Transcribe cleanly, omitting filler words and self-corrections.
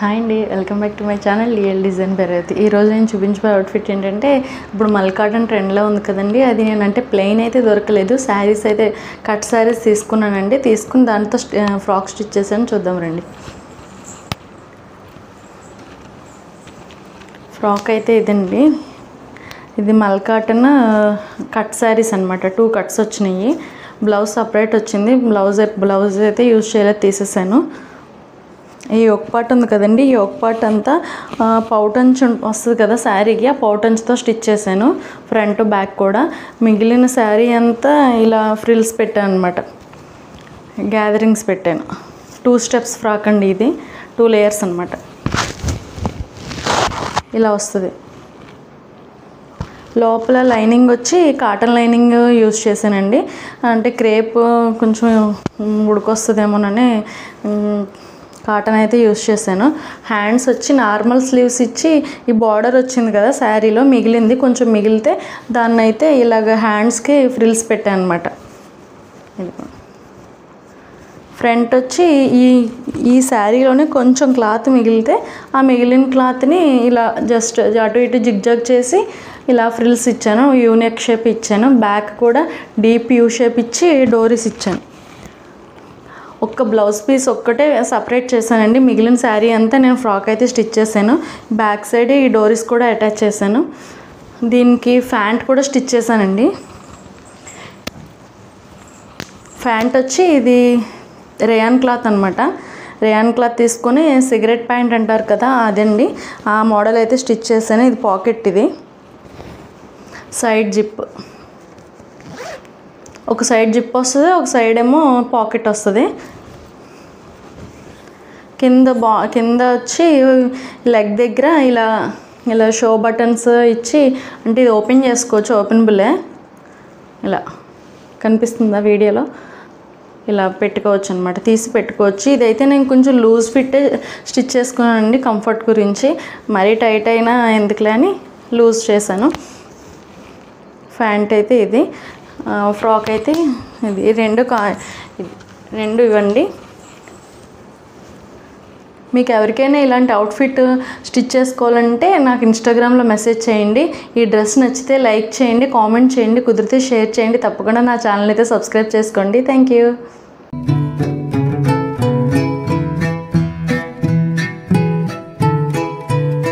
Hi అండి, welcome back to my channel real design Bhairathi. ఈరోజు నేను చూపించబోయే అవుట్ఫిట్ ఏంటంటే, ఇప్పుడు మల్ కాటన్ ట్రెండ్లో ఉంది కదండి. అది నేనంటే ప్లెయిన్ అయితే దొరకలేదు, శారీస్ అయితే కట్ శారీస్ తీసుకున్నానండి. తీసుకుని దాంతో ఫ్రాక్ స్టిచ్ చేశాను. చూద్దాం రండి. ఫ్రాక్ అయితే ఇదండి. ఇది మల్ కాటన్ కట్ శారీస్ అనమాట. 2 కట్స్ వచ్చినాయి. బ్లౌజ్ సపరేట్ వచ్చింది. బ్లౌజ్ అయితే యూజ్ చేయలేదు, తీసేసాను. ఈ ఒక పార్ట్ ఉంది కదండి, ఈ ఒక పార్ట్ అంతా పౌటంచ్ వస్తుంది కదా శారీకి, ఆ పౌటంచ్తో స్టిచ్ చేశాను, ఫ్రంట్ బ్యాక్ కూడా. మిగిలిన శారీ అంతా ఇలా ఫ్రిల్స్ పెట్టాను అనమాట, గ్యాదరింగ్స్ పెట్టాను. 2 స్టెప్స్ ఫ్రాక్ అండి ఇది, 2 లేయర్స్ అనమాట. ఇలా వస్తుంది. లోపల లైనింగ్ వచ్చి కాటన్ లైనింగ్ యూజ్ చేశానండి. అంటే క్రేప్ కొంచెం ఉడికొస్తుందేమోనని కాటన్ అయితే యూజ్ చేశాను. హ్యాండ్స్ వచ్చి నార్మల్ స్లీవ్స్ ఇచ్చి, ఈ బార్డర్ వచ్చింది కదా శారీలో, మిగిలింది కొంచెం మిగిలితే దాన్ని అయితే ఇలాగ హ్యాండ్స్కి ఫ్రిల్స్ పెట్టాను అనమాట. ఫ్రంట్ వచ్చి ఈ శారీలోనే కొంచెం క్లాత్ మిగిలితే ఆ మిగిలిన క్లాత్ని ఇలా జస్ట్ అటు ఇటు జిగ్జాగ్ చేసి ఇలా ఫ్రిల్స్ ఇచ్చాను. యూనెక్ షేప్ ఇచ్చాను. బ్యాక్ కూడా డీప్ యూ షేప్ ఇచ్చి డోరీస్ ఇచ్చాను. ఒక్క బ్లౌజ్ పీస్ ఒక్కటే సపరేట్ చేశానండి. మిగిలిన శారీ అంతా నేను ఫ్రాక్ అయితే స్టిచ్ చేశాను. బ్యాక్ సైడ్ ఈ డోరీస్ కూడా అటాచ్ చేశాను. దీనికి ఫ్యాంట్ కూడా స్టిచ్ చేశానండి. ఫ్యాంట్ వచ్చి ఇది రేయాన్ క్లాత్ అనమాట. రేయాన్ క్లాత్ తీసుకొని సిగరెట్ ప్యాంట్ అంటారు కదా, అదండి. ఆ మోడల్ అయితే స్టిచ్ చేశాను. ఇది పాకెట్, ఇది సైడ్ జిప్. ఒక సైడ్ జిప్ వస్తుంది, ఒక సైడ్ ఏమో పాకెట్ వస్తుంది. కింద వచ్చి లెగ్ దగ్గర ఇలా షో బటన్స్ ఇచ్చి, అంటే ఇది ఓపెన్ చేసుకోవచ్చు, ఓపెనబులే. ఇలా కనిపిస్తుందా వీడియోలో? ఇలా పెట్టుకోవచ్చు అనమాట, తీసి పెట్టుకోవచ్చు. ఇదైతే నేను కొంచెం లూజ్ ఫిట్ స్టిచ్ చేసుకున్నానండి, కంఫర్ట్ గురించి. మరీ టైట్ అయినా ఎందుకులే అని లూజ్ చేశాను. ప్యాంట్ అయితే ఇది, ఫ్రాక్ అయితే ఇది. రెండు ఇవ్వండి. మీకు ఎవరికైనా ఇలాంటి అవుట్ఫిట్ స్టిచ్ చేసుకోవాలంటే నాకు ఇన్స్టాగ్రామ్లో మెసేజ్ చేయండి. ఈ డ్రెస్ నచ్చితే లైక్ చేయండి, కామెంట్ చేయండి, కుదిరితే షేర్ చేయండి. తప్పకుండా నా ఛానల్ అయితే సబ్స్క్రైబ్ చేసుకోండి. Thank you.